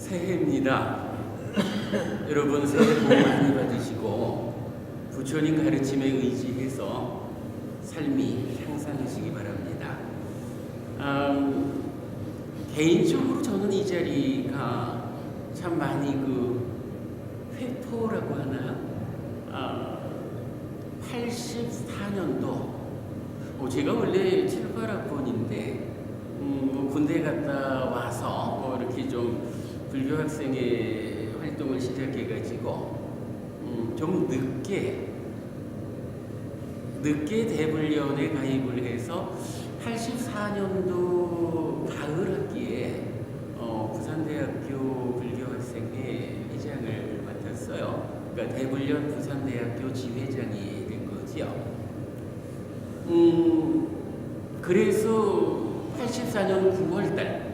새해입니다. 여러분 새해 복 많이 받으시고 부처님 가르침에 의지해서 삶이 향상하시기 바랍니다. 개인적으로 저는 이 자리가 참 많이 회포라고 하나요? 84년도 제가 원래 7, 8학번인데 군대 갔다 와서 이렇게 좀 불교 학생의 활동을 시작해가지고 좀 늦게 대불련에 가입을 해서 84년도 가을 학기에 부산대학교 불교학생회 회장을 맡았어요. 그러니까 대불련 부산대학교 지회장이 된 거지요. 그래서 84년 9월달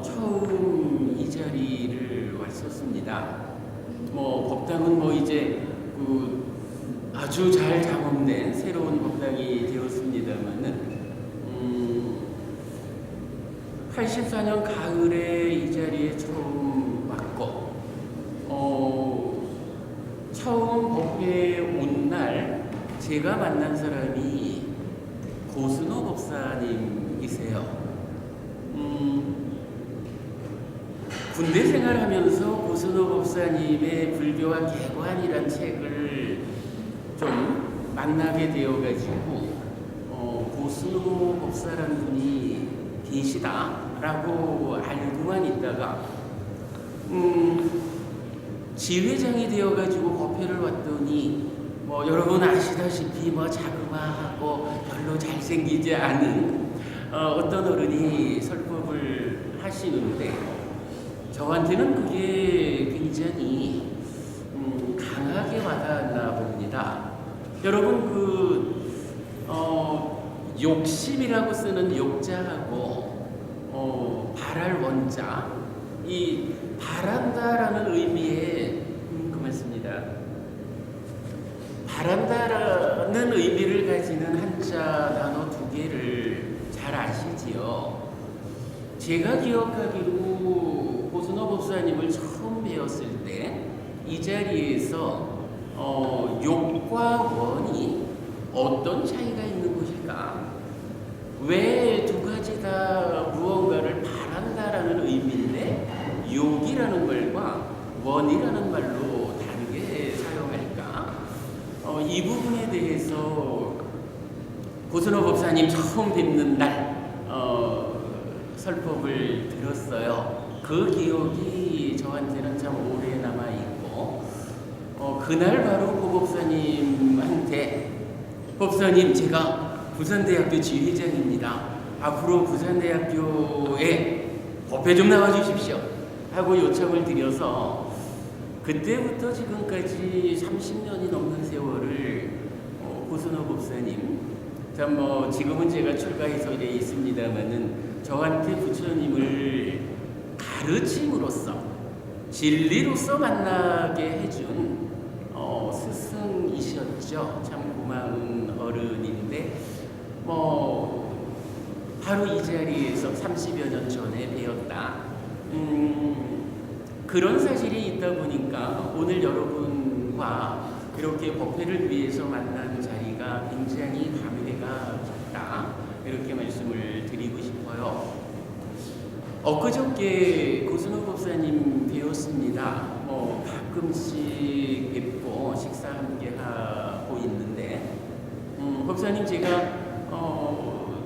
처음 이 자리를 왔었습니다. 법당은 이제 아주 잘 장엄된 새로운 법당이 되었습니다만은 84년 가을에 이 자리에 처음 왔고 처음 법회에 온 날 제가 만난 사람이 고순호 법사님이세요. 군대 생활하면서 고순호 법사님의 불교와 개관이란 책을 좀 만나게 되어가지고 고순호 법사라는 분이 계시다라고 알고만 있다가 지회장이 되어가지고 법회를 왔더니 여러분 아시다시피 자그마하고 별로 잘생기지 않은 어떤 어른이 설법을 하시는데 저한테는 그게 굉장히 강하게 와닿았나 봅니다. 여러분 욕심이라고 쓰는 욕자하고 바랄 원자, 이 바란다라는 의미의 고맙습니다. 바란다라는 의미를 가지는 한자 단어 두 개를 잘 아시지요. 제가 기억하기로 고순호 법사님을 처음 배웠을 때 이 자리에서 욕과 원이 어떤 차이가 있는 것일까? 왜 두 가지 다 무언가를 바란다라는 의미인데 욕이라는 말과 원이라는 말로 다르게 사용할까? 이 부분에 대해서 고순호 법사님 처음 뵙는 날 설법을 들었어요. 그 기억이 저한테는 참 오래 남아있고 그날 바로 고 법사님한테 법사님 제가 부산대학교 지회장입니다. 앞으로 부산대학교에 법회 좀 나와주십시오 하고 요청을 드려서 그때부터 지금까지 30년이 넘는 세월을 고순호 법사님 참 지금은 제가 출가해서 이래 있습니다만은 저한테 부처님을 가르침으로써 진리로서 만나게 해준 스승이셨죠. 참 고마운 어른인데 바로 이 자리에서 30여 년 전에 배웠다. 그런 사실이 있다 보니까 오늘 여러분과 이렇게 법회를 위해서 만난 자리가 굉장히 감회가 깊다. 이렇게 말씀을 드리고 싶어요. 엊그저께 고순호 법사님 배웠습니다. 가끔씩 뵙고 식사 함께 하고 있는데 법사님 제가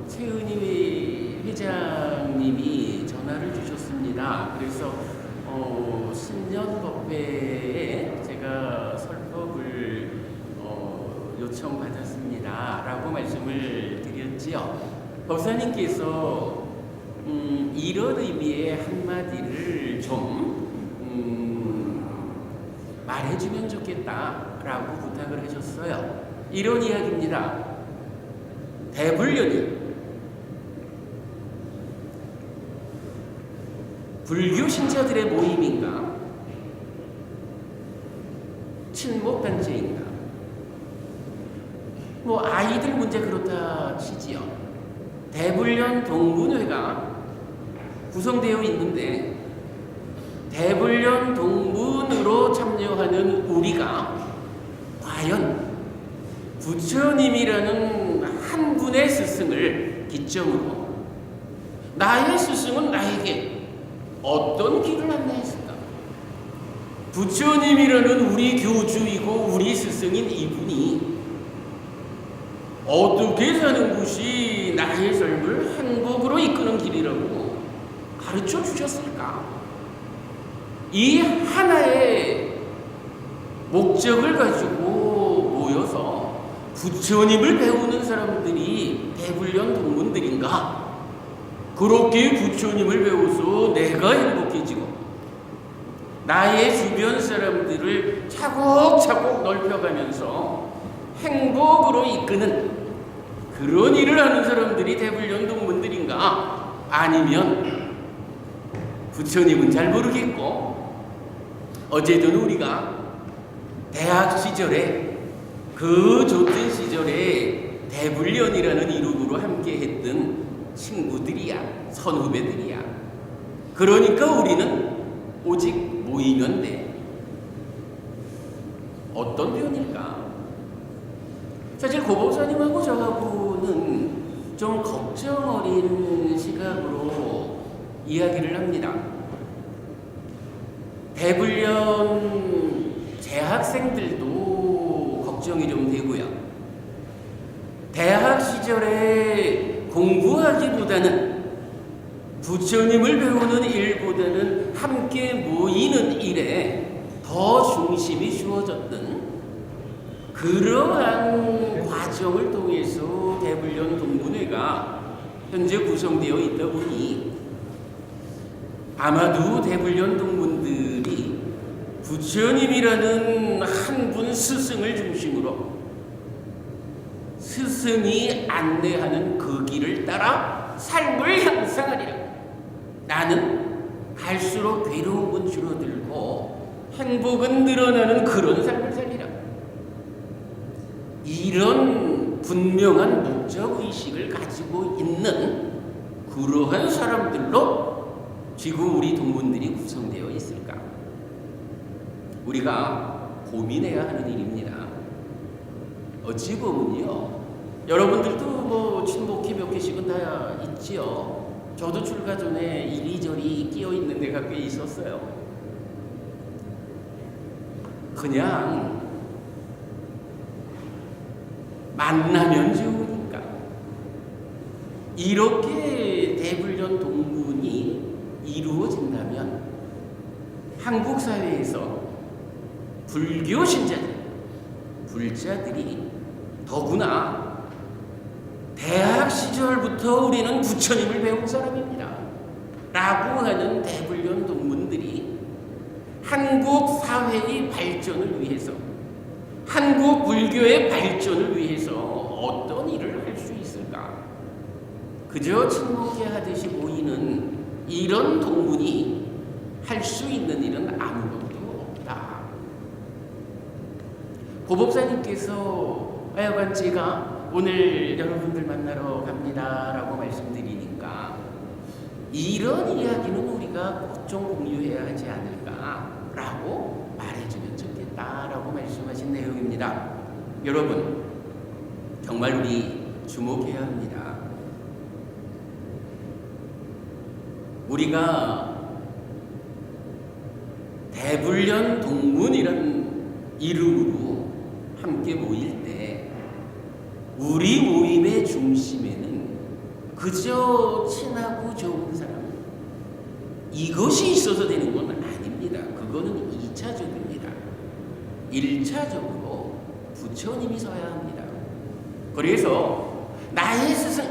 최은희 회장님이 전화를 주셨습니다. 그래서 신년 법회에 제가 설법을 요청받았습니다 라고 말씀을 드렸지요. 법사님께서 이런 의미의 한마디를 좀 말해주면 좋겠다라고 부탁을 하셨어요. 이런 이야기입니다. 대불련이 불교 신자들의 모임인가? 친목단체인가? 아이들 문제 그렇다 치지요. 대불련 동문회가 구성되어 있는데 대불련 동문으로 참여하는 우리가 과연 부처님이라는 한 분의 스승을 기점으로 나의 스승은 나에게 어떤 길을 안내했을까? 부처님이라는 우리 교주이고 우리 스승인 이분이 어떻게 사는 것이 나의 삶을 행복으로 이끄는 길이라고 가르쳐 주셨을까? 이 하나의 목적을 가지고 모여서 부처님을 배우는 사람들이 대불련 동문들인가? 그렇게 부처님을 배워서 내가 행복해지고 나의 주변 사람들을 차곡차곡 넓혀가면서 행복으로 이끄는 그런 일을 하는 사람들이 대불련 동문들인가? 아니면 부처님은 잘 모르겠고 어제도 우리가 대학 시절에 그 좋던 시절에 대불련이라는 이름으로 함께 했던 친구들이야, 선후배들이야. 그러니까 우리는 오직 모이면 돼. 어떤 편일까? 사실 고법사님하고 저하고는 좀 걱정 어린 시각으로 이야기를 합니다. 대불련 재학생들도 걱정이 좀 되고요. 대학 시절에 공부하기보다는 부처님을 배우는 일보다는 함께 모이는 일에 더 중심이 주어졌던 그러한 과정을 통해서 대불련 동문회가 현재 구성되어 있다 보니 아마도 대불련 동문들이 부처님이라는 한 분 스승을 중심으로 스승이 안내하는 그 길을 따라 삶을 향상하리라. 나는 갈수록 괴로움은 줄어들고 행복은 늘어나는 그런 삶을 살리라. 이런 분명한 목적의식을 가지고 있는 그러한 사람들로 지금 우리 동문들이 구성되어 있을까? 우리가 고민해야 하는 일입니다. 어찌 보면요, 여러분들도 뭐 친목기 몇 개씩은 다 있지요. 저도 출가 전에 이리저리 끼어 있는 데가 꽤 있었어요. 그냥 만나면 좋으니까 이렇게 대불련 동문이 이루어진다면 한국 사회에서 불교 신자들, 불자들이 더구나 대학 시절부터 우리는 부처님을 배운 사람입니다 라고 하는 대불련 동문들이 한국 사회의 발전을 위해서, 한국 불교의 발전을 위해서 어떤 일을 할 수 있을까? 그저 친목회 하듯이 보이는 이런 동문이 할 수 있는 일은 아무것도 없다. 고법사님께서 하여간 제가 오늘 여러분들 만나러 갑니다 라고 말씀드리니까 이런 이야기는 우리가 꼭 좀 공유해야 하지 않을까 라고 말해주면 좋겠다 라고 말씀하신 내용입니다. 여러분, 정말 우리 주목해야 합니다. 우리가 대불련 동문이라는 이름으로 함께 모일 때 우리 모임의 중심에는 그저 친하고 좋은 사람 이것이 있어서 되는 건 아닙니다. 그거는 2차적입니다. 1차적으로 부처님이 서야 합니다. 그래서 나의 스승,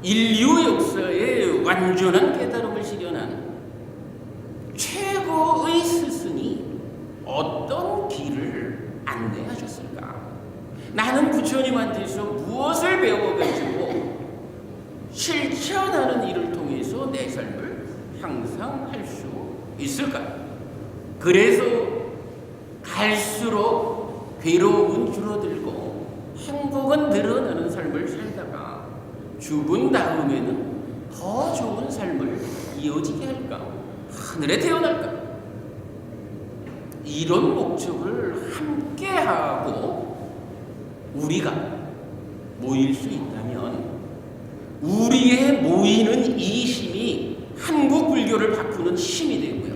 인류 역사에 완전한 깨달음을 실현한 최고의 스승이 어떤 길을 안내하셨을까? 나는 부처님한테서 무엇을 배워가지고 실천하는 일을 통해서 내 삶을 향상할 수 있을까? 그래서 갈수록 괴로움은 줄어들고 행복은 늘어나는 삶을 살다가 죽은 다음에는 더 좋은 삶을 이어지게 할까? 하늘에 태어날까? 이런 목적을 함께하고 우리가 모일 수 있다면 우리의 모이는 이 힘이 한국 불교를 바꾸는 힘이 되고요.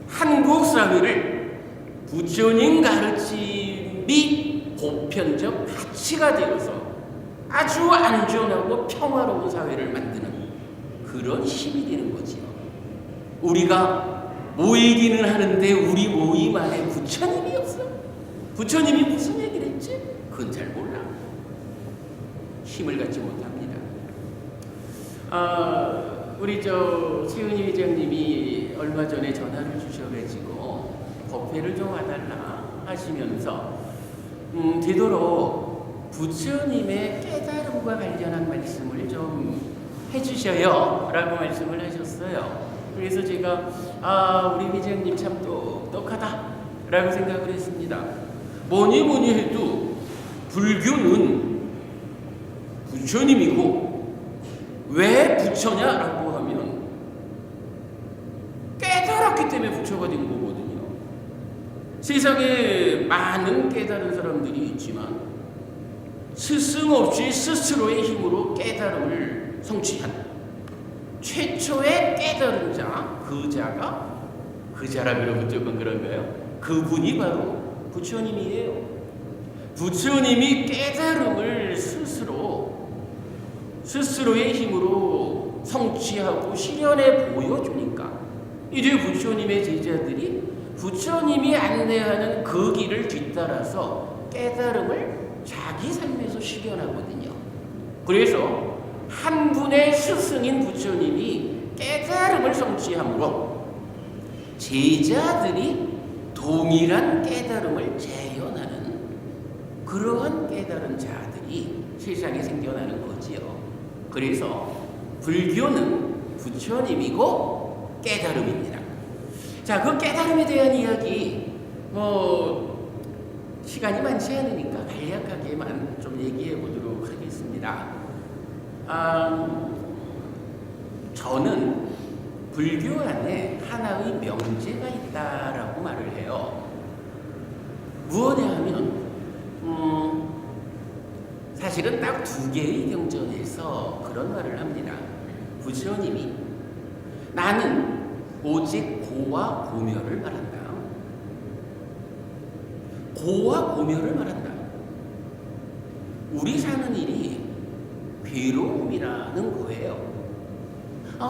한국 사회를 부처님 가르침이 보편적 가치가 되어서 아주 안전하고 평화로운 사회를 만드는 그런 힘이 되는 거지요. 우리가 모이기는 하는데 우리 모임 안에 부처님이 없어. 부처님이 무슨 얘기를 했지? 그건 잘 몰라. 힘을 갖지 못합니다. 우리 최은희 회장님이 얼마 전에 전화를 주셔가지고 법회를 좀 와달라 하시면서 되도록 부처님의 깨달음과 관련한 말씀을 좀 해주셔요 라고 말씀을 하셨어요. 그래서 제가 우리 회장님 참 똑똑하다 라고 생각을 했습니다. 뭐니 해도 불교는 부처님이고 왜 부처냐라고 하면 깨달았기 때문에 부처가 된 거거든요. 세상에 많은 깨달은 사람들이 있지만 스승 없이 스스로의 힘으로 깨달음을 성취한 최초의 깨달은 자, 그 자라면 조금 그런가요? 그분이 바로 부처님이에요. 부처님이 깨달음을 스스로의 힘으로 성취하고 실현해 보여주니까 이제 부처님의 제자들이 부처님이 안내하는 그 길을 뒤따라서 깨달음을 자기 삶에서 실현하거든요. 그래서 한 분의 스승인 부처님이 깨달음을 성취함으로 제자들이 동일한 깨달음을 재현하는 그러한 깨달은 자들이 세상에 생겨나는 거지요. 그래서 불교는 부처님이고 깨달음입니다. 자, 그 깨달음에 대한 이야기 시간이 많지 않으니까 간략하게만 좀 얘기해 보도록 하겠습니다. 저는 불교 안에 하나의 명제가 있다라고 말을 해요. 무엇이냐 하면 사실은 딱 두 개의 경전에서 그런 말을 합니다. 부처님이 나는 오직 고와 고멸을 말한다. 고와 고멸을 말한다. 우리 사는 일이 괴로움이라는 거예요.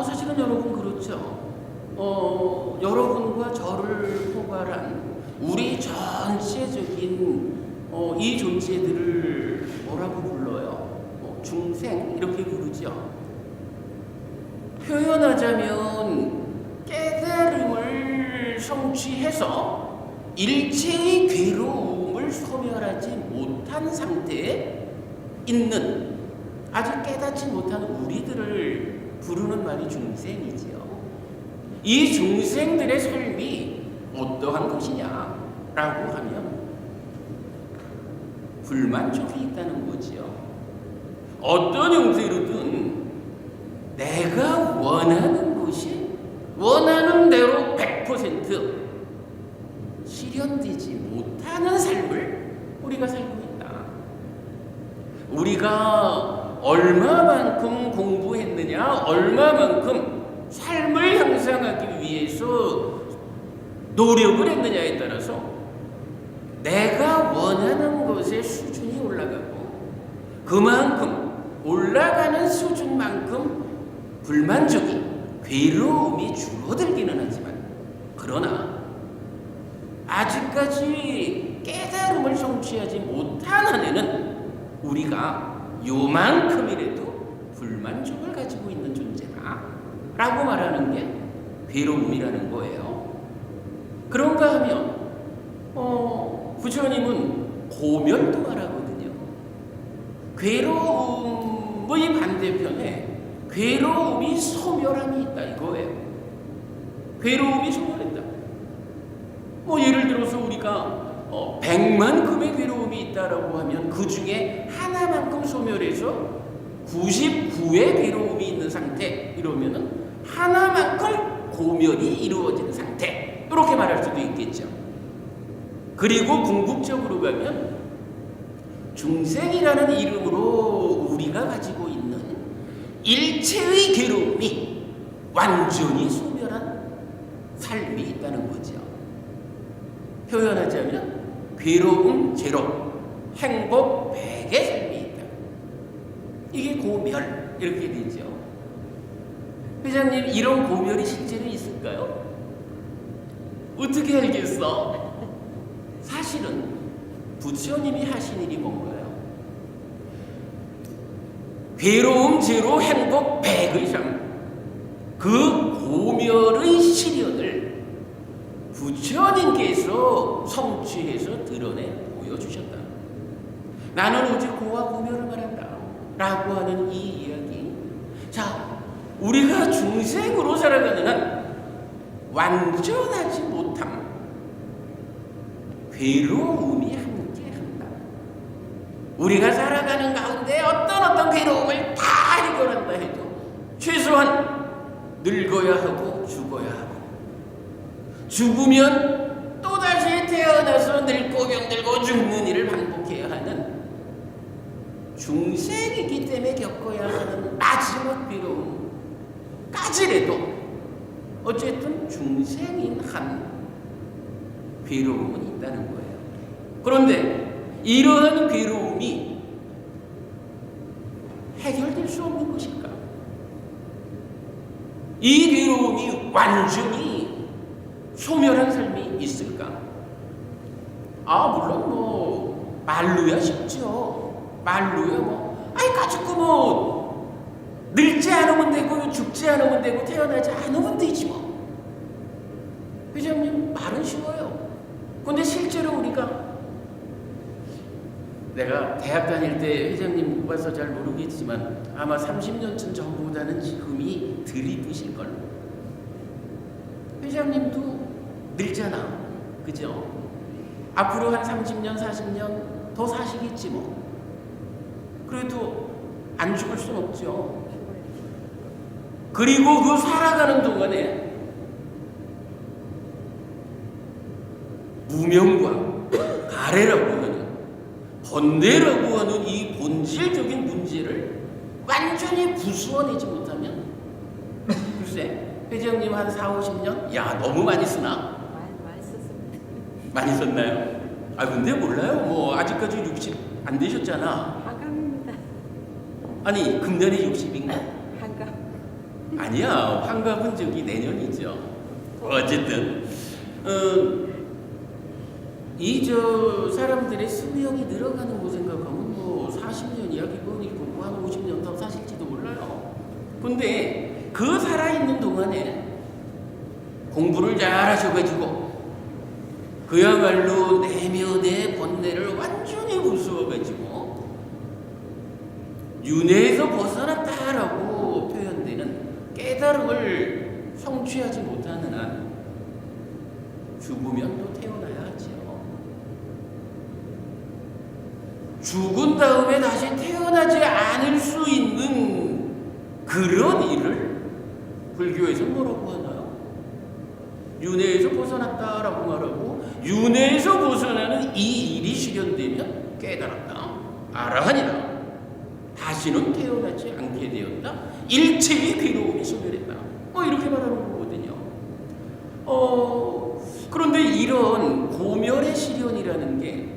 사실은 여러분 그렇죠. 여러분과 저를 포괄한 우리 전체적인 이 존재들을 뭐라고 불러요? 중생 이렇게 부르죠. 표현하자면 깨달음을 성취해서 일체의 괴로움을 소멸하지 못한 상태에 있는 아직 깨닫지 못한 우리들을 부르는 말이 중생이지요. 이 중생들의 삶이 어떠한 것이냐라고 하면 불만족이 있다는 거지요. 어떤 형태로든 내가 원하는 것이 원하는 대로 100% 실현되지 못하는 삶을 우리가 살고 있다. 우리가 얼마만큼 공부했느냐, 얼마만큼 삶을 향상하기 위해서 노력을 했느냐에 따라서 내가 원하는 것의 수준이 올라가고 그만큼 올라가는 수준만큼 불만족이, 괴로움이 줄어들기는 하지만 그러나 아직까지 깨달음을 성취하지 못한 한에는 우리가 요만큼이라도 불만족을 가지고 있는 존재다 라고 말하는 게 괴로움이라는 거예요. 그런가 하면 부처님은 고멸도 말하거든요. 괴로움의 반대편에 괴로움이 소멸함이 있다 이거예요. 괴로움이 소멸했다. 예를 들어서 우리가 100만큼의 괴로움이 있다라고 하면 그 중에 하나만큼 소멸해서 99의 괴로움이 있는 상태 이러면은 하나만큼 고멸이 이루어진 상태, 이렇게 말할 수도 있겠죠. 그리고 궁극적으로 가면 중생이라는 이름으로 우리가 가지고 있는 일체의 괴로움이 완전히 소멸한 삶이 있다는 거죠. 표현하자면 괴로움 제로, 행복 100의 삶이 있다. 이게 고멸, 이렇게 되죠. 회장님, 이런 고멸이 실제로 있을까요? 어떻게 알겠어? 사실은 부처님이 하신 일이 뭔가요? 괴로움 제로, 행복 100의 삶, 그 고멸의 실현을 부처님께서 성취해서 드러내 보여주셨다. 나는 오직 고와 고멸을 말한다 라고 하는 이 이야기. 자, 우리가 중생으로 살아가는 한 완전하지 못함, 괴로움이 함께한다. 우리가 살아가는 가운데 어떤 괴로움을 다 해결한다 해도 최소한 늙어야 하고 죽어야 하고, 죽으면 또다시 태어나서 늙고 병들고 죽는 일을 반복해야 하는 중생이기 때문에 겪어야 하는 마지막 괴로움까지라도 어쨌든 중생인 한 괴로움은 있다는 거예요. 그런데 이러한 괴로움이 해결될 수 없는 것일까? 이 괴로움이 완전히 소멸한 삶이 있을까? 물론 뭐 말로야 쉽죠. 말로야 가지고 늙지 않으면 되고 죽지 않으면 되고 태어나지 않으면 되지 뭐. 회장님, 말은 쉬워요. 근데 실제로 내가 대학 다닐 때 회장님 못 봐서 잘 모르겠지만 아마 30년 전보다는 지금이 덜 이쁘실걸. 회장님도 늙잖아, 그죠? 앞으로 한 30년 40년 더 사시겠지 뭐. 그래도 안 죽을 순 없죠. 그리고 그 살아가는 동안에 무명과 가래라고 하는, 번뇌라고 하는 이 본질적인 문제를 완전히 부수어내지 못하면, 글쎄, 회장님 한 4, 50년? 야, 너무 많이 쓰나? 많이 썼습니다. 많이 썼나요? 근데 몰라요. 뭐 아직까지 60 안 되셨잖아. 한갑입니다. 아니, 금년에 60인가? 한갑. 아니야, 환갑은 내년이죠. 어쨌든 사람들의 수명이 늘어가는 거 생각하면 뭐 40년 이야기고 한 50년 더 사실지도 몰라요. 근데 그 살아있는 동안에 공부를 잘 하셔가지고 그야말로 내면의 번뇌를 완전히 부수어가지고 윤회에서 벗어났다라고 표현되는 깨달음을 성취하지 못하는 한 죽으면 또 태어나야 하죠. 죽은 다음에 다시 태어나지 않을 수 있는 그런 일을 불교에서 뭐라고 하나요? 윤회에서 벗어났다라고 말하고, 윤회에서 벗어나는 이 일이 실현되면 깨달았다, 아라한이다, 다시는 태어나지 않게 되었다, 일체의 괴로움이 소멸했다, 이렇게 말하는 거거든요. 그런데 이런 고멸의 실현이라는 게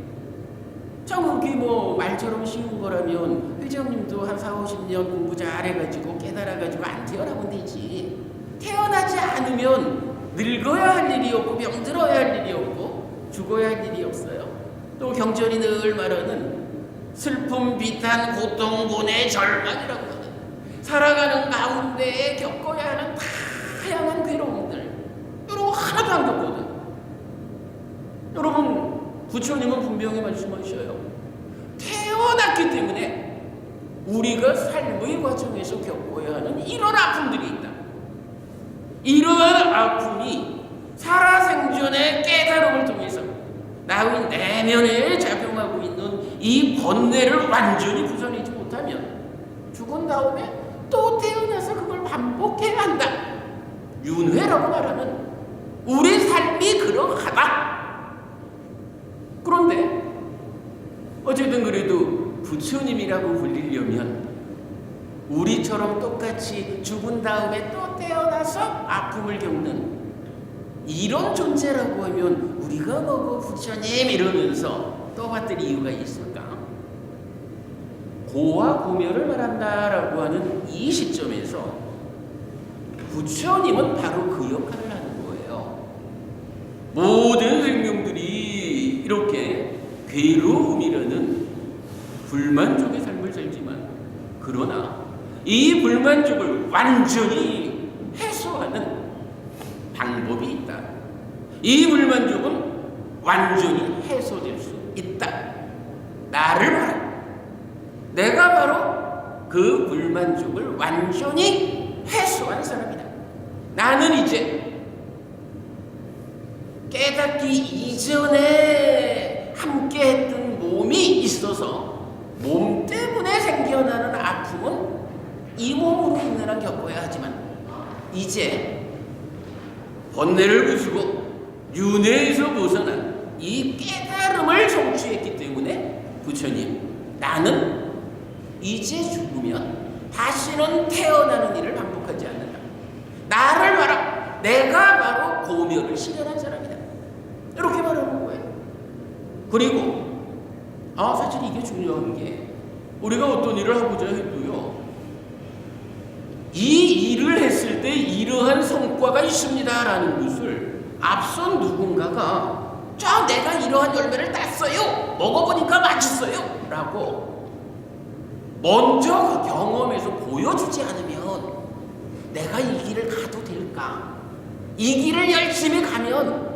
참 그게 뭐 말처럼 쉬운 거라면 회장님도 한 4, 50년 공부 잘해가지고 깨달아가지고 안 태어나면 되지. 태어나지 않으면 늙어야 할 일이 없고 병들어야 할 일이 없고 죽어야 할 일이 없어요. 또 경전이 늘 말하는 슬픔, 비탄, 고통, 고뇌, 절망이라고 하는, 살아가는 가운데에 겪어야 하는 다양한 괴로움들, 이런 거 하나도 안 겪거든. 여러분, 부처님은 분명히 말씀하셔요. 태어났기 때문에 우리가 삶의 과정에서 겪어야 하는 이런 아픔들이 있다. 이러한 아픔이 살아생전의 깨달음을 통해서 나의 내면에 작용하고 있는 이 번뇌를 완전히 부숴내지 못하면 죽은 다음에 또 태어나서 그걸 반복해야 한다. 윤회라고 말하는 우리 삶이 그러하다. 그런데 어쨌든 그래도 부처님이라고 불리려면 우리처럼 똑같이 죽은 다음에 또 태어나서 아픔을 겪는 이런 존재라고 하면 우리가 뭐고 부처님 이러면서 떠받들 이유가 있을까? 고와 고멸을 말한다라고 하는 이 시점에서 부처님은 바로 그 역할을 하는 거예요. 모든 생명들이 이렇게 괴로움이라는 불만족의 삶을 살지만 그러나 이 불만족을 완전히 해소하는 방법이 있다. 이 불만족은 완전히 해소될 수 있다. 나를 봐라. 내가 바로 그 불만족을 완전히 해소한 사람이다. 나는 이제 깨닫기 이전에 함께했던 몸이 있어서 몸 때문에 생겨나는 아픔은 이 몸으로 인해서 겪어야 하지만 이제 번뇌를 부수고 윤회에서 벗어난 이 깨달음을 성취했기 때문에 부처님, 나는 이제 죽으면 다시는 태어나는 일을 반복하지 않는다. 나를 봐라. 내가 바로 고멸을 실현한 사람이다. 이렇게 말하는 거예요. 그리고 사실 이게 중요한 게 우리가 어떤 일을 하고자 해도요, 이 일을 했을 때 이러한 성과가 있습니다라는 것을 앞선 누군가가 내가 이러한 열매를 땄어요, 먹어보니까 맛있어요 라고 먼저 그 경험에서 보여주지 않으면 내가 이 길을 가도 될까? 이 길을 열심히 가면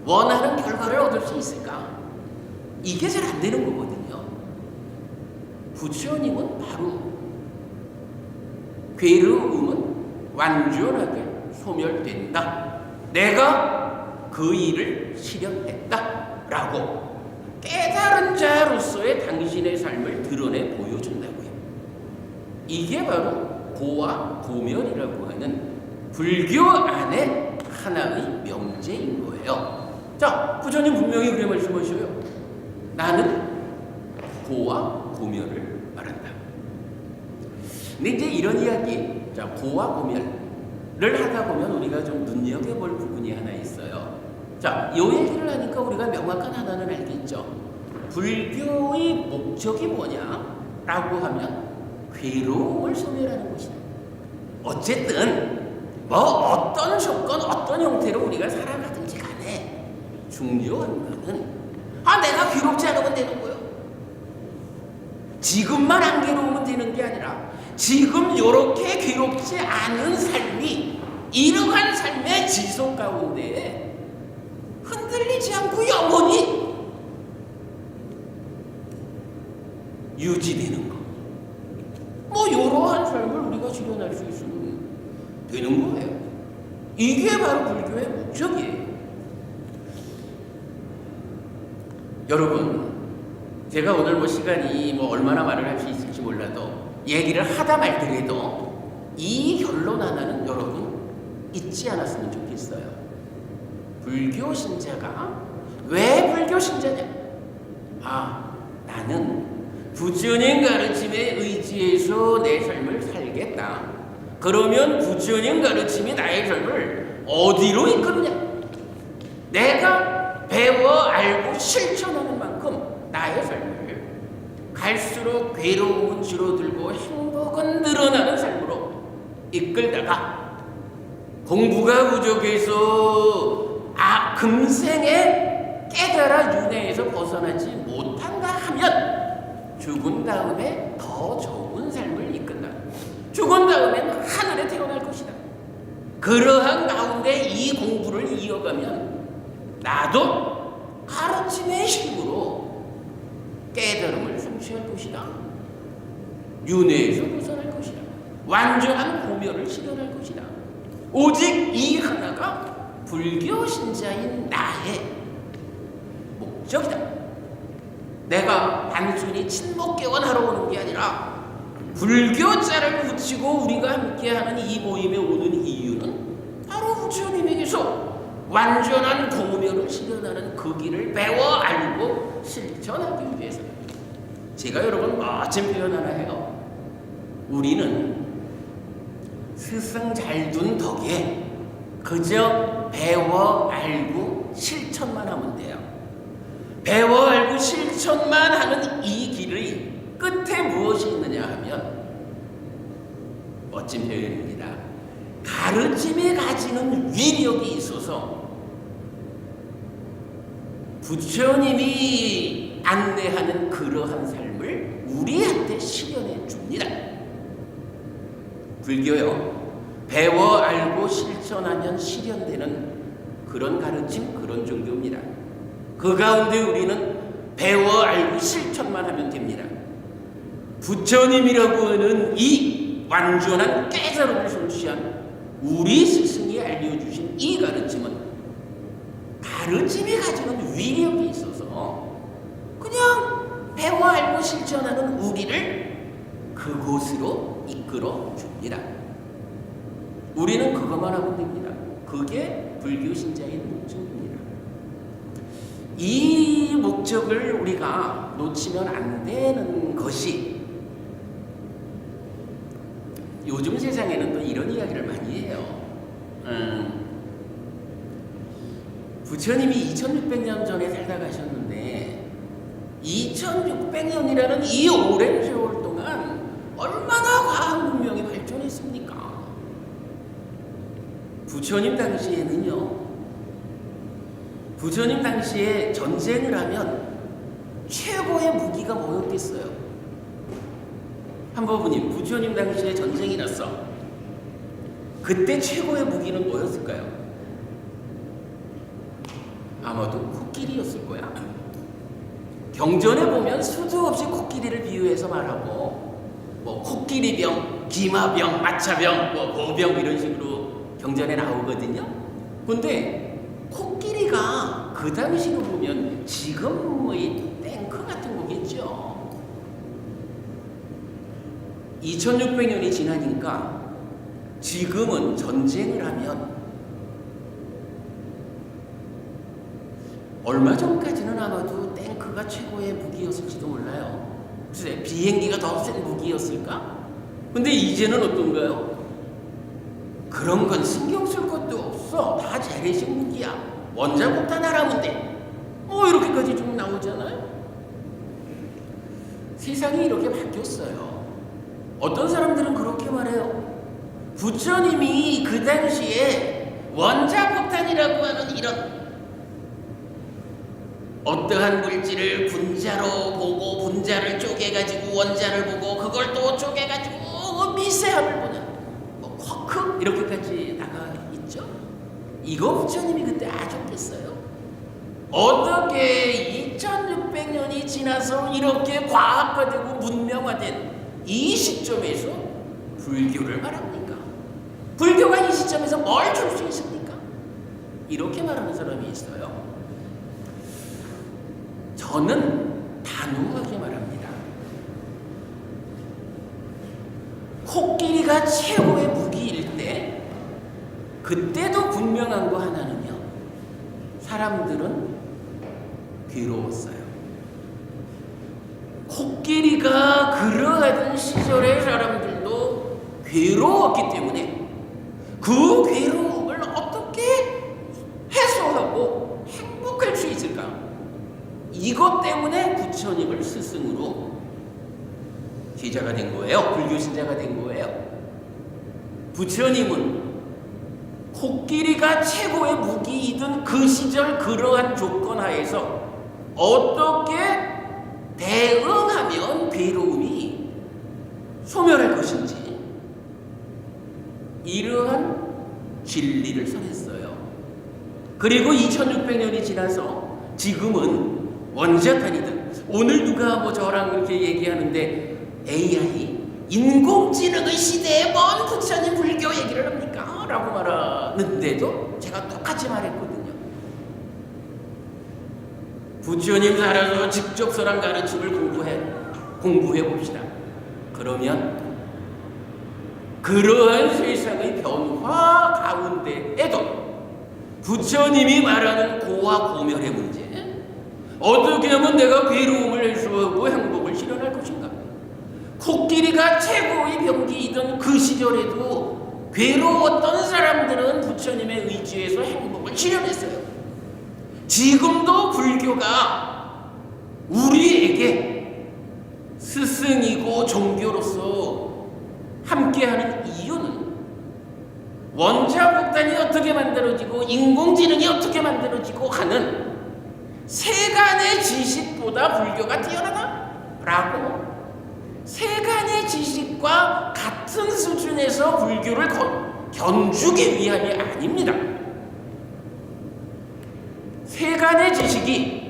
원하는 결과를 얻을 수 있을까? 이게 잘 안 되는 거거든요. 부처님은 바로 괴로움은 완전하게 소멸된다. 내가 그 일을 실현했다. 라고 깨달은 자로서의 당신의 삶을 드러내 보여준다고요. 이게 바로 고와 고멸이라고 하는 불교 안에 하나의 명제인 거예요. 자, 부처님 분명히 그래 말씀하셔요. 나는 고와 고멸을 말한다. 근데 이제 이런 이야기, 고와 고멸을 하다 보면 우리가 좀 눈여겨볼 부분이 하나 있어요. 이 얘기를 하니까 우리가 명확한 하나는 알겠죠. 불교의 목적이 뭐냐라고 하면 괴로움을 소멸하는 것이다. 어쨌든 어떤 조건, 어떤 형태로 우리가 살아가든지 간에 중요한 것은 내가 괴롭지 않으면 되는 거예요. 지금만 안 괴로우면 되는 게 아니라 지금 이렇게 괴롭지 않은 삶이 이러한 삶의 지속 가운데 흔들리지 않고 영원히 유지되는 거. 이러한 삶을 우리가 실현할 수 있으면 되는 거예요. 이게 바로 불교의 목적이에요. 여러분, 제가 오늘 시간이 얼마나 말을 할 수 있을지 몰라도 얘기를 하다 말더라도 이 결론 하나는 여러분 잊지 않았으면 좋겠어요. 불교 신자가 왜 불교 신자냐? 나는 부처님 가르침에 의지해서 내 삶을 살겠다. 그러면 부처님 가르침이 나의 삶을 어디로 이끄느냐? 내가 배워 알고 실천하는 만큼 나의 삶을 갈수록 괴로움은 줄어들고 행복은 늘어나는 삶으로 이끌다가 공부가 부족해서 금생에 깨달아 윤회에서 벗어나지 못한다 하면 죽은 다음에 더 좋은 삶을 이끈다. 죽은 다음에는 하늘에 태어날 것이다. 그러한 가운데 이 공부를 이어가면 나도 가르침의 힘으로 깨달음을 성취할 것이다. 윤회에서 벗어날 것이다. 완전한 고멸을 실현할 것이다. 오직 이 하나가 불교 신자인 나의 목적이다. 내가 단순히 친목개원하러 오는 게 아니라 불교자를 붙이고 우리가 함께하는 이 모임에 오는 이유는 바로 부처님에게서 완전한 공멸을 실현하는 그 길을 배워 알고 실천하기 위해서. 제가 여러분 멋진 표현 하나 해요. 우리는 스승 잘 둔 덕에 그저 배워 알고 실천만 하면 돼요. 배워 알고 실천만 하는 이 길의 끝에 무엇이 있느냐 하면 멋진 표현입니다. 가르침에 가지는 위력이 있어서 부처님이 안내하는 그러한 삶을 우리한테 실현해 줍니다. 불교요, 배워 알고 실천하면 실현되는 그런 가르침, 그런 종교입니다. 그 가운데 우리는 배워 알고 실천만 하면 됩니다. 부처님이라고 하는 이 완전한 깨달음을 성취한 우리 스승이 알려주신 이 가르침은 가르침이 가지는 위력이 있어서 그냥 배워 알고 실천하는 우리를 그곳으로 이끌어 줍니다. 우리는 그것만 하면 됩니다. 그게 불교 신자의 목적입니다. 이 목적을 우리가 놓치면 안 되는 것이, 요즘 세상에는 또 이런 이야기를 많이 해요. 부처님이 2600년 전에 살다 가셨는데 2600년이라는 이 오랜 세월 동안 얼마나 과학 문명이 발전했습니까? 부처님 당시에는요, 부처님 당시에 전쟁을 하면 최고의 무기가 뭐였겠어요? 한버부님, 부처님 당시에 전쟁이 났어. 그때 최고의 무기는 뭐였을까요? 아마도 코끼리였을 거야. 경전에 보면 수도 없이 코끼리를 비유해서 말하고, 뭐 코끼리병, 기마병, 마차병, 뭐 보병 이런 식으로 경전에 나오거든요. 근데 코끼리가 그 당시로 보면 지금의 탱크 같은 거겠죠. 2600년이 지나니까 지금은 전쟁을 하면, 얼마 전까지는 아마도 탱크가 최고의 무기였을지도 몰라요. 글쎄, 비행기가 더 센 무기였을까? 근데 이제는 어떤가요? 그런 건 신경 쓸 것도 없어. 다 재래식 무기야. 원자폭탄 하라면 돼. 이렇게까지 좀 나오잖아요. 세상이 이렇게 바뀌었어요. 어떤 사람들은 그렇게 말해요. 부처님이 그 당시에 원자폭탄이라고 하는 이런 어떠한 물질을 분자로 보고 분자를 쪼개가지고 원자를 보고 그걸 또 쪼개가지고 미세함을 보는 쿼크 이렇게까지 나가 있죠. 이거 부처님이 그때 아셨겠어요? 어떻게 2600년이 지나서 이렇게 과학화되고 문명화된 이 시점에서 불교를 말합니까? 불교가 이 시점에서 뭘 줄 수 있습니까? 이렇게 말하는 사람이 있어요. 저는 단호하게 말합니다. 코끼리가 최고의 무기일 때, 그때도 분명한 거 하나는요, 사람들은 괴로웠어요. 코끼리가 그러하던 시절의 사람들도 괴로웠기 때문에 그 괴로움을 어떻게 해소하고 행복할 수 있을까? 이것 때문에 부처님을 스승으로 제자가 된 거예요. 불교 신자가 된 거예요. 부처님은 코끼리가 최고의 무기이던 그 시절 그러한 조건 하에서 어떻게 대응하면 괴로움이 소멸할 것인지 이러한 진리를 선했어요. 그리고 2600년이 지나서 지금은 원자탄이든, 오늘 누가 저랑 이렇게 얘기하는데 AI, 인공지능의 시대에 뭔 부처님 불교 얘기를 합니까? 라고 말하는데도 제가 똑같이 말했거든요. 부처님 살아서 직접 설한 가르침을 공부해 봅시다. 그러면 그 그러한 세상의 변화 가운데에도 부처님이 말하는 고와 고멸의 문제, 어떻게 하면 내가 괴로움을 해소하고 행복을 실현할 것인가? 코끼리가 최고의 병기이던 그 시절에도 괴로웠던 사람들은 부처님의 의지에서 행복을 실현했어요. 지금도 불교가 우리에게 스승이고 종교로서 함께하는 이유는 원자폭탄이 어떻게 만들어지고 인공지능이 어떻게 만들어지고 하는 세간의 지식보다 불교가 뛰어나다라고, 세간의 지식과 같은 수준에서 불교를 견주기 위함이 아닙니다. 세간의 지식이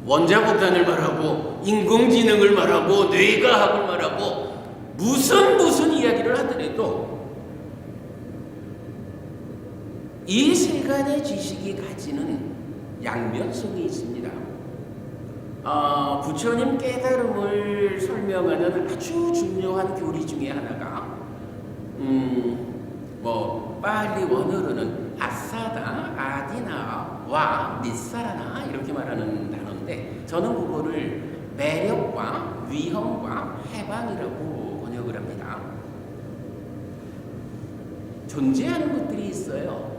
원자폭탄을 말하고 인공지능을 말하고 뇌과학을 말하고 무슨 이야기를 하더라도 이 세간의 지식이 가지는 양면성이 있습니다. 부처님 깨달음을 설명하는 아주 중요한 교리 중에 하나가 빨리 원어로는 아사다, 아디나와 니사라나 이렇게 말하는 단어인데, 저는 그거를 매력과 위험과 해방이라고 번역을 합니다. 존재하는 것들이 있어요.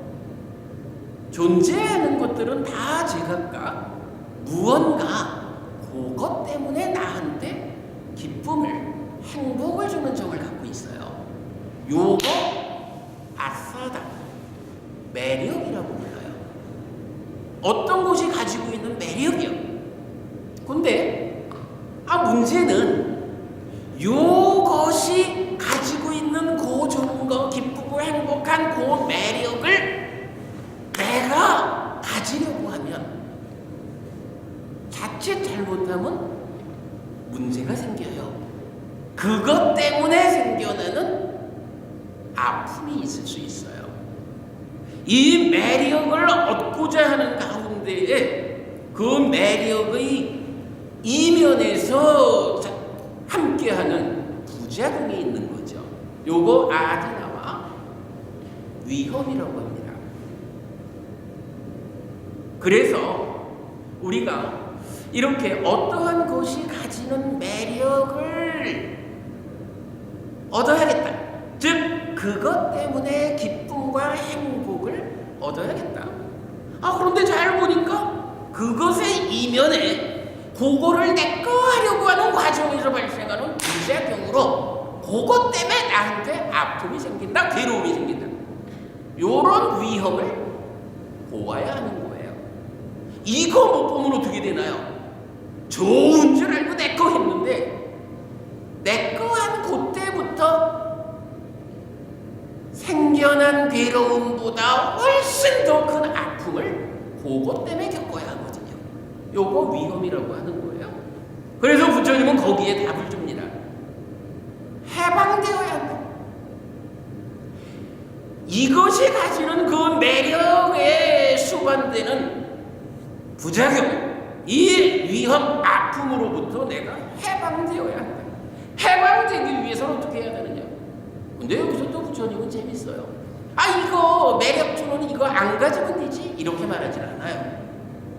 존재하는 것들은 다 제각각 무언가 그것 때문에 나한테 기쁨을, 행복을 주는 점을 갖고 있어요. 요거 아싸다, 매력이라고 불러요. 어떤 것이 가지고 있는 매력이요. 근데 문제는 요것이 가지고 있는 그 좋은 거, 기쁘고 행복한 그 매력을 내가 가지려고 하면 자칫 잘못하면 문제가 생겨요. 그것 때문에 생겨나는 아픔이 있을 수 있어요. 이 매력을 얻고자 하는 가운데에 그 매력의 이면에서 함께하는 부작용이 있는 거죠. 요거 아디나와 위험이라고 합니다. 그래서 우리가 이렇게 어떠한 것이 가지는 매력을 얻어야겠다, 즉 그것 때문에 기쁨과 행복을 얻어야겠다. 그런데 잘 보니까 그것의 이면에 그거를 내 거 하려고 하는 과정에서 발생하는 부작용으로 그것 때문에 나한테 아픔이 생긴다, 괴로움이 생긴다, 요런 위험을 보아야 하는 거예요. 이거 못 보면 어떻게 되나요? 좋은 줄 알고 내 거 했는데 내 거 한 그때부터 생겨난 괴로움보다 훨씬 더 큰 아픔을 그것 때문에 겪어야 하거든요. 요거 위험이라고 하는 거예요. 그래서 부처님은 거기에 답을 줍니다. 해방되어야 한다. 이것이 가지는 그 매력에 수반되는 부작용, 이 위험, 아픔으로부터 내가 해방되어야 한다. 해방되기 위해서는 어떻게 해야 되느냐? 근데 여기서 또 부처님은 재밌어요. 이거 매력 주는 이거 안 가지면 되지, 이렇게 말하지 않아요.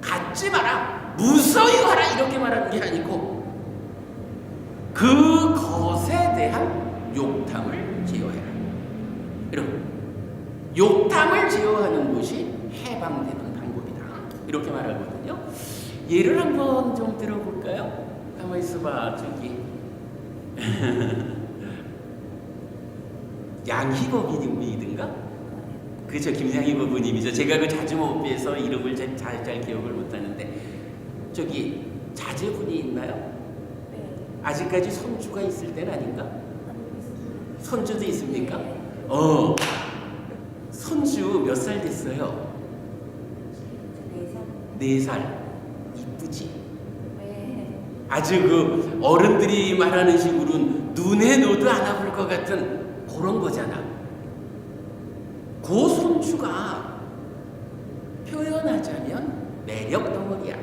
갖지 마라, 무서이 하라, 이렇게 말하는 게 아니고 그 것에 대한 욕탕을 제어해라. 이런 욕탕을 제어하는 것이 해방되는 방법이다, 이렇게 말하거든요. 예를 한번 좀 들어볼까요? 가만히 있어봐. 저기 양희법이든가? 그죠, 김양희 법부님이죠. 제가 그 자주모비에서 이름을 잘 기억을 못하는데, 저기 자제분이 있나요? 네. 아직까지 손주가 있을 때는 아닌가? 손주도 있습니까? 네. 손주 몇 살 됐어요? 4살. 4살. 이쁘지? 네. 아주 그 어른들이 말하는 식으로는 눈에 넣어도 안 아플 것 같은 그런 거잖아. 그 손주가 표현하자면 매력 덩어리야.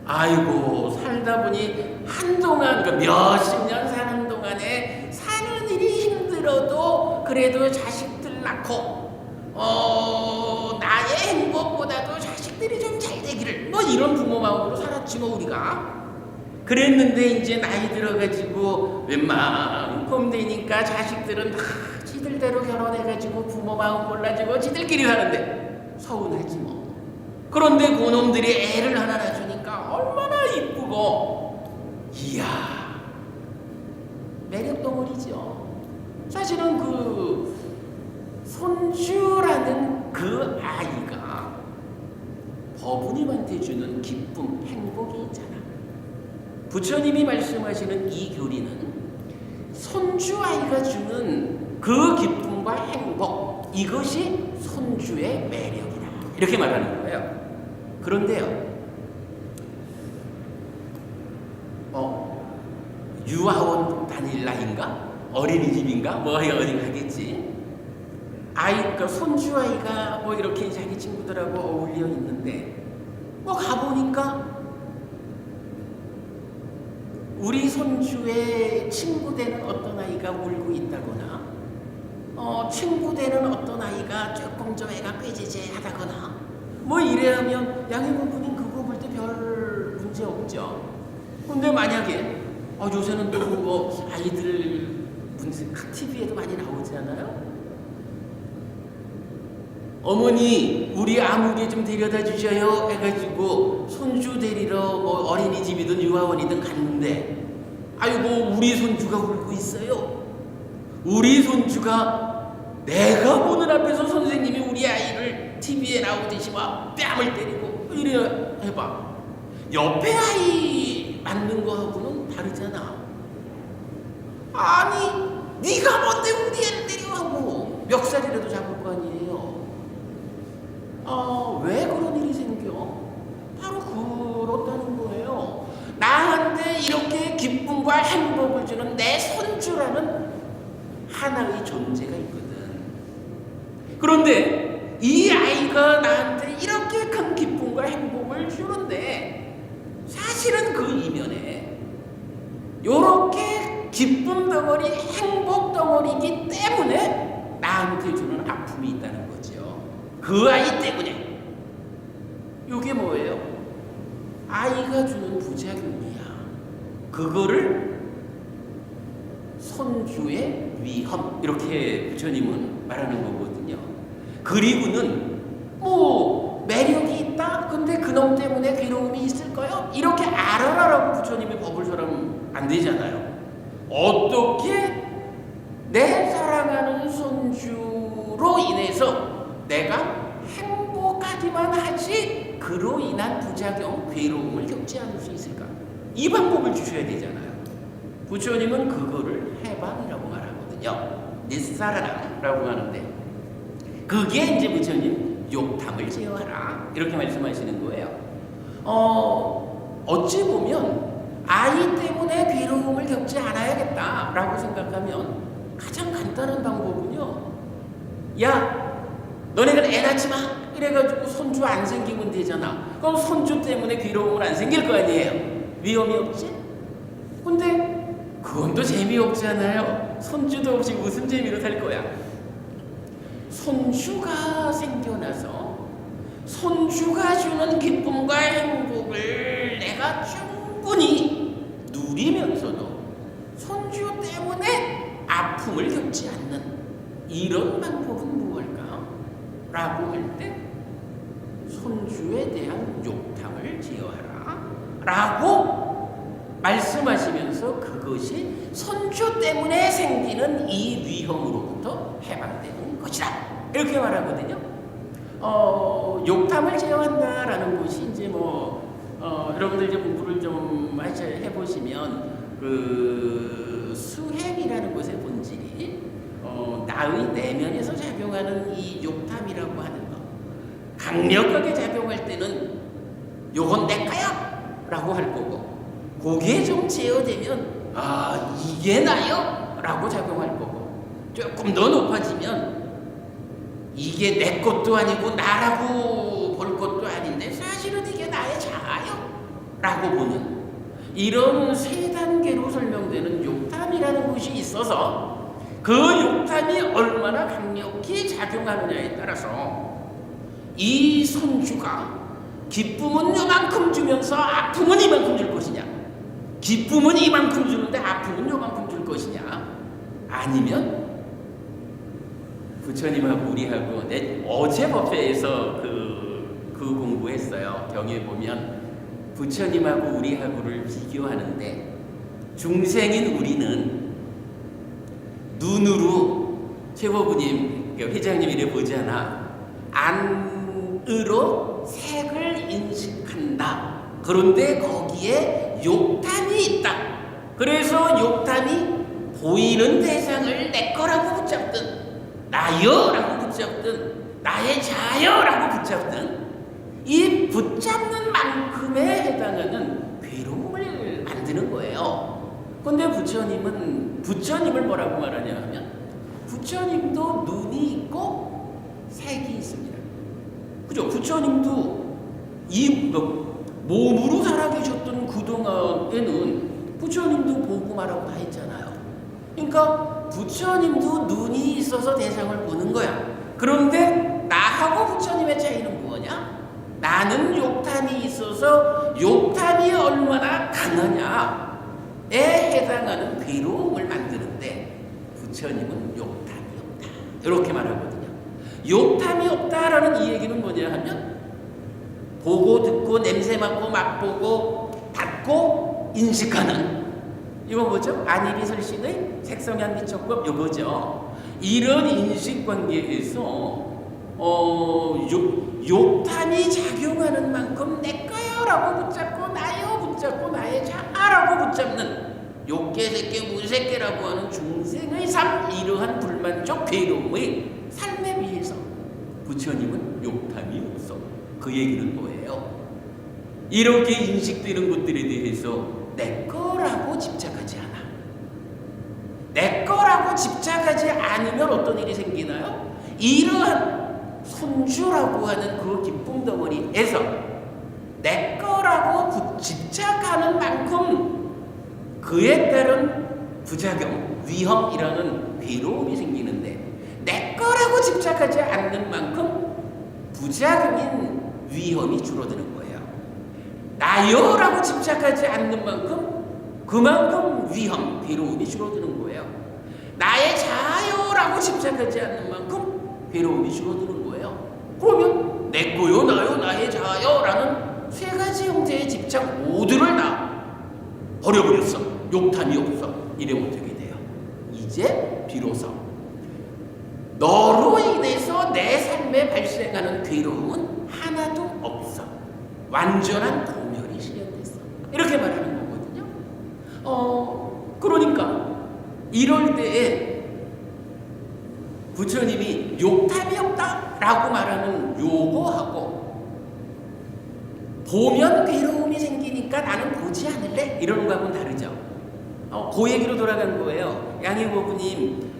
아이고, 살다 보니 한동안, 그러니까 몇십 년 사는 동안에 사는 일이 힘들어도 그래도 자식들 낳고 나의 행복보다도 자식들이 좀 잘 되기를 뭐 이런 부모 마음으로 살았지 뭐 우리가. 그랬는데 이제 나이 들어가지고 웬만큼 되니까 자식들은 다 지들대로 결혼해가지고 부모 마음 몰라지고 지들끼리 사는데 서운하지 뭐. 그런데 그놈들이 애를 하나 낳아주니까 얼마나 이쁘고 이야 매력 덩어리죠. 사실은 그 손주라는 그 아이가 법부님한테 주는 기쁨, 행복이 있잖아. 부처님이 말씀하시는 이 교리는 손주 아이가 주는 그 기쁨과 행복, 이것이 손주의 매력이다 이렇게 말하는 거예요. 그런데요, 유아원 다닐 나이인가? 어린이집인가? 뭐 어디 가겠지. 아이가 손주 아이가 뭐 이렇게 자기 친구들하고 어울려 있는데 뭐 가보니까 우리 손주의 친구 되는 어떤 아이가 울고 있다거나 친구 되는 어떤 아이가 조금 좀 애가 꾀지지하다거나 뭐 이래하면 양희 부부님 그거 볼 때 별 문제 없죠. 근데 만약에 요새는 또 뭐 아이들 무슨 TV에도 많이 나오지 않아요? 어머니 우리 아무개 좀 데려다 주셔요 해가지고 손주 데리러 뭐 어린이집이든 유아원이든 갔는데 아이고 우리 손주가 울고 있어요. 우리 손주가 내가 보는 앞에서 선생님이 우리 아이를 TV에 나오듯이 막 뺨을 때리고 이래 해봐. 옆에 아이 맞는 거하고는 다르잖아. 아니 네가 뭔데 우리 애를 때려 하고 멱살이라도 잡을 거 아니에요. 왜 그런 일이 생겨? 바로 그렇다는 거예요. 나한테 이렇게 기쁨과 행복을 주는 내 손주라는 하나의 존재가 있거든. 그런데 이 아이가 나한테 이렇게 큰 기쁨과 행복을 주는데 사실은 그 이면에 이렇게 기쁨 덩어리, 행복 덩어리이기 때문에 나한테 주는 아픔이 있다는 거죠. 그 아이 때문에. 이게 뭐예요? 아이가 주는 부작용이야. 그거를 손주의 위험 이렇게 부처님은 말하는 거거든요. 그리고는 뭐 매력이 있다? 근데 그놈 때문에 괴로움이 있을까요? 이렇게 알아라라고 부처님이 법을 설하면 안 되잖아요. 어떻게 내 사랑하는 손주로 인해서 내가 행복하기만 하지 그로 인한 부작용, 괴로움을 겪지 않을 수 있을까? 이 방법을 주셔야 되잖아요. 부처님은 그거를 해방이라고 말하거든요. 니사라라고 하는데 그게 이제 부처님 욕탐을 제어하라 이렇게 말씀하시는 거예요. 어찌 보면 아이 때문에 괴로움을 겪지 않아야겠다라고 생각하면 가장 간단한 방법은요. 야, 너네들 애 낳지 마. 이래가지고 손주 안 생기면 되잖아. 그럼 손주 때문에 괴로움을 안 생길 거 아니에요. 위험이 없지? 근데 그건 또 재미없잖아요. 손주도 없이 무슨 재미로 살 거야. 손주가 생겨나서 손주가 주는 기쁨과 행복을 내가 충분히 누리면서도 손주 때문에 아픔을 겪지 않는 이런 방법은 무엇일까? 라고 할 때 손주에 대한 욕탕을 제어하라 라고 말씀하시면서 그것이 손주 때문에 생기는 이 위험으로부터 해방되는 것이다 이렇게 말하거든요. 욕탐을 제어한다라는 것이 이제 여러분들 이제 공부를 좀 해보시면 그 수행이라는 것의 본질이 나의 내면에서 작용하는 이 욕탐이라고 하는 것, 강력하게 작용할 때는 요건 내 거야 라고 할 거고, 거기에 좀 제어되면 이게 나요? 라고 작용할 거고, 조금 더 높아지면 이게 내 것도 아니고 나라고 볼 것도 아닌데 사실은 이게 나의 자아요? 라고 보는 이런 세 단계로 설명되는 욕탐이라는 욕탐이라는 것이 있어서 그 욕탐이 얼마나 강력히 작용하느냐에 따라서 이 손주가 기쁨은 요만큼 주면서 아픔은 이만큼 줄 것이냐, 기쁨은 이만큼 주는데 아픔은 요만큼 줄 것이냐, 아니면 부처님하고 우리하고 어제 법회에서 그 공부했어요. 경에 보면 부처님하고 우리하고를 비교하는데 중생인 우리는 눈으로 최고부님 회장님 이래 보잖아. 안으로 색을 인식한다. 그런데 거기에 욕탐이 있다. 그래서 욕탐이 보이는 대상을 내 거라고 붙잡든 나여라고 붙잡든 나의 자여라고 붙잡든 이 붙잡는 만큼에 해당하는 괴로움을 만드는 거예요. 근데 부처님을 뭐라고 말하냐 하면 부처님도 눈이 있고 색이 있습니다. 그죠? 부처님도 이 몸으로 살아계셨던 그동안에는 부처님도 보고 말하고 다 했잖아요. 그러니까 부처님도 눈이 있어서 대상을 보는 거야. 그런데 나하고 부처님의 차이는 뭐냐? 나는 욕탐이 있어서 욕탐이 얼마나 강하냐에 해당하는 괴로움을 만드는데 부처님은 욕탐이 없다. 이렇게 말하거든요. 욕탐이 없다라는 이 얘기는 뭐냐 하면 보고 듣고 냄새 맡고 맛보고 닿고 인식하는, 이건 뭐죠? 안이비설신의 색성향미촉법 요거죠. 이런 인식관계에서 욕탐이 작용하는 만큼 내 거요라고 붙잡고 나요 붙잡고 나의 자아라고 붙잡는 욕계, 색계, 무색계라고 하는 중생의 삶, 이러한 불만족 괴로움의 삶에 비해서 부처님은 욕탐이 없어. 그 얘기는 뭐예요? 이렇게 인식되는 것들에 대해서 내 거라고 집착하지 않아. 내 거라고 집착하지 않으면 어떤 일이 생기나요? 이러한 손주라고 하는 그 기쁨 덩어리에서 내 거라고 집착하는 만큼 그에 따른 부작용, 위험이라는 괴로움이 생기는데 내 거라고 집착하지 않는 만큼 부작용인 위험이 줄어드는 거예요. 나요라고 집착하지 않는 만큼 그만큼 위험, 괴로움이 줄어드는 거예요. 나의 자요라고 집착하지 않는 만큼 괴로움이 줄어드는 거예요. 그러면 내 거요, 나요, 나의 자요라는 세 가지 형태의 집착 모두를 다 버려버렸어. 욕탐이 없어. 이러면 어떻게 돼요? 이제 비로소 너로 인해서 내 삶에 발생하는 괴로움은 하나도 없어. 완전한 공멸이 실현됐어. 이렇게 말하는 거거든요. 그러니까 이럴 때에 부처님이 욕탐이 없다라고 말하는 요거하고 보면 괴로움이 생기니까 나는 보지 않을래? 이런 거하고는 다르죠. 그 얘기로 돌아간 거예요. 양희고부님,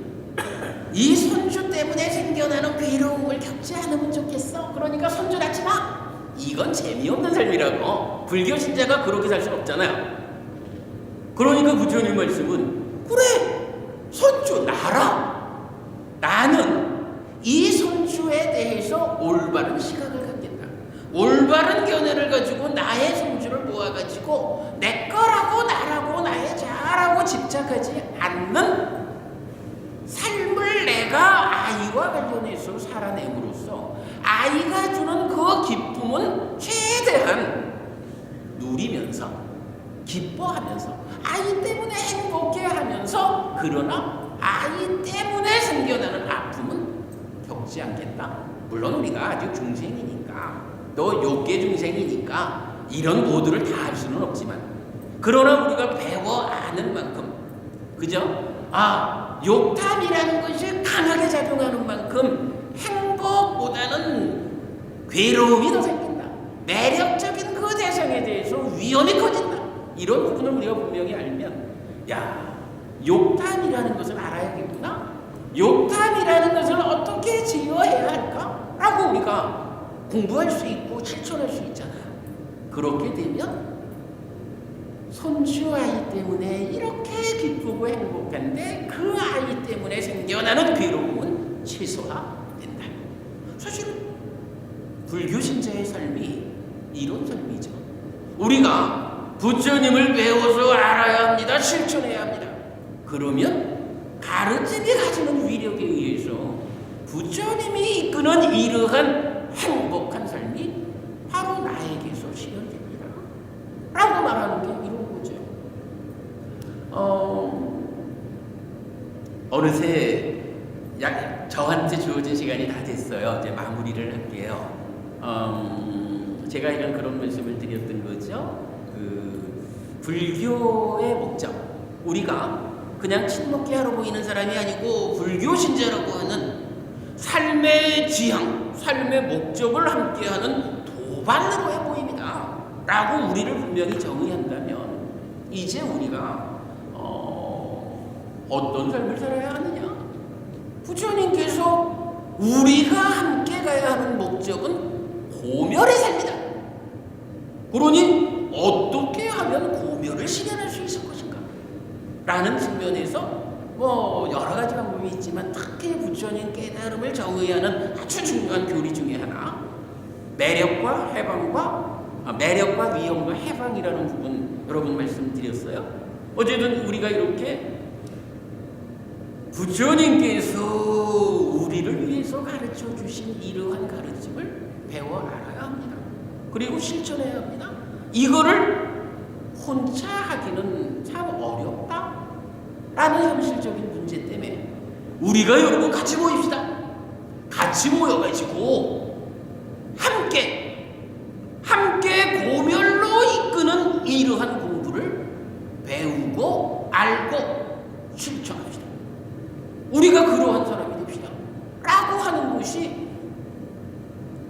이 손주 때문에 생겨나는 괴로움을 겪지 않으면 좋겠어. 그러니까 손주 낳지 마. 이건 재미없는 삶이라고. 불교 신자가 그렇게 살 수는 없잖아요. 그러니까 부처님 말씀은 그래, 손주 낳아라. 나는 이 손주에 대해서 올바른 시각을 갖겠다. 올바른 견해를 가지고 나의 손주를 모아가지고 내 거라고 나라고 나의 자라고 집착하지 않는 삶을 내가 아이와 관련해서 살아냄으로써 아이가 주는 그 기쁨은 최대한 누리면서 기뻐하면서 아이 때문에 행복해하면서, 그러나 아이 때문에 생겨나는 아픔은 겪지 않겠다. 물론 우리가 아직 중생이니까, 또 욕계 중생이니까 이런 모두를 다 할 수는 없지만, 그러나 우리가 배워 아는 만큼, 그죠? 욕탐이라는 것이 강하게 작용하는 만큼 행복보다는 괴로움이 더 생긴다. 매력적인 그 대상에 대해서 위험이 커진다. 이런 부분을 우리가 분명히 알면, 욕탐이라는 것을 알아야겠구나. 욕탐이라는 것을 어떻게 제어해야 할까? 라고 우리가 공부할 수 있고 실천할 수 있잖아요. 그렇게 되면 손주 아이 때문에 이렇게 기쁘고 행복한데 그 아이 때문에 생겨나는 괴로움은 최소화된다. 사실은 불교 신자의 삶이 이런 삶이죠. 우리가 부처님을 배워서 알아야 합니다. 실천해야 합니다. 그러면 가르침이 가지는 위력에 의해서 부처님이 이끄는 이러한 행복한 삶이 바로 나에게서 실현됩니다. 라고 말하는 게 이런 거죠. 어느새 저한테 주어진 시간이 다 됐어요. 이제 마무리를 할게요. 제가 이런 그런 말씀을 드렸던 거죠. 불교의 목적, 우리가 그냥 친목계 하러 모이는 사람이 아니고 불교 신자라고 하는 삶의 지향, 삶의 목적을 함께하는 도반으로의 모임이다 라고 우리를 분명히 정의한다면 이제 우리가 어떤 삶을 살아야 하느냐? 부처님께서 우리가 함께 가야 하는 목적은 고멸의 삶이다. 그러니 어떻게 하면 고멸을 실현할 수 있을 것인가? 라는 측면에서 여러 가지 방법이 있지만 특히 부처님 깨달음을 정의하는 아주 중요한 교리 중에 하나, 매력과 위험과 해방이라는 부분 여러분 말씀드렸어요. 어쨌든 우리가 이렇게 부처님께서 우리를 위해서 가르쳐 주신 이러한 가르침을 배워 알아야 합니다. 그리고 실천해야 합니다. 이거를 혼자 하기는 참 어렵다 라는 현실적인 문제 때문에 우리가 여러분 같이 모입시다. 같이 모여가지고 함께 고멸로 이끄는 이러한 공부를 배우고 알고 실천합시다. 우리가 그러한 사람이 됩시다 라고 하는 것이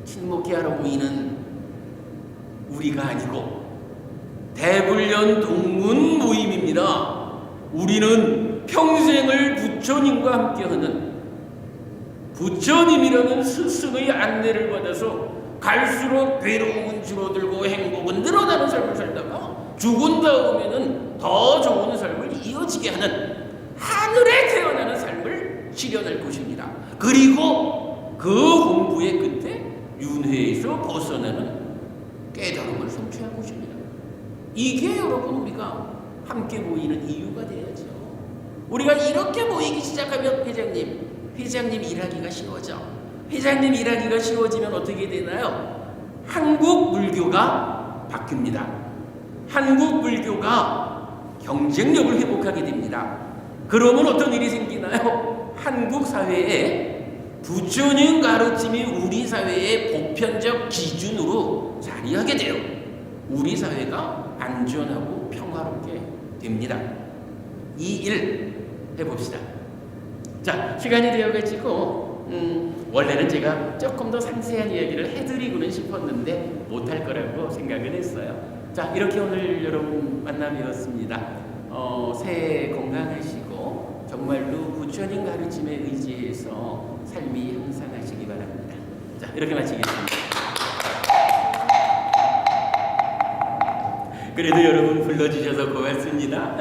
친목회하러 모이는 우리가 아니고 대불련 동문 모임입니다. 우리는 평생을 부처님과 함께하는 부처님이라는 스승의 안내를 받아서 갈수록 괴로움은 줄어들고 행복은 늘어나는 삶을 살다가 죽은 다음에는 더 좋은 삶을 이어지게 하는 하늘에 태어나는 삶을 실현할 것입니다. 그리고 그 공부의 끝에 윤회에서 벗어나는 깨달음을 성취할 것입니다. 이게 여러분 우리가 함께 모이는 이유가 돼야죠. 우리가 이렇게 모이기 시작하면 회장님 일하기가 쉬워져. 회장님 일하기가 쉬워지면 어떻게 되나요? 한국 물교가 바뀝니다. 한국 물교가 경쟁력을 회복하게 됩니다. 그러면 어떤 일이 생기나요? 한국 사회에 부처님 가르침이 우리 사회의 보편적 기준으로 자리하게 돼요. 우리 사회가 안전하고 평화롭게 됩니다. 이 일 해봅시다. 자, 시간이 되어가지고 원래는 제가 조금 더 상세한 이야기를 해드리고는 싶었는데 못할 거라고 생각을 했어요. 자, 이렇게 오늘 여러분 만나뵈었습니다. 새해 건강하시고 정말로 부처님 가르침에 의지해서 삶이 향상하시기 바랍니다. 자, 이렇게 마치겠습니다. 그래도 여러분 불러주셔서 고맙습니다.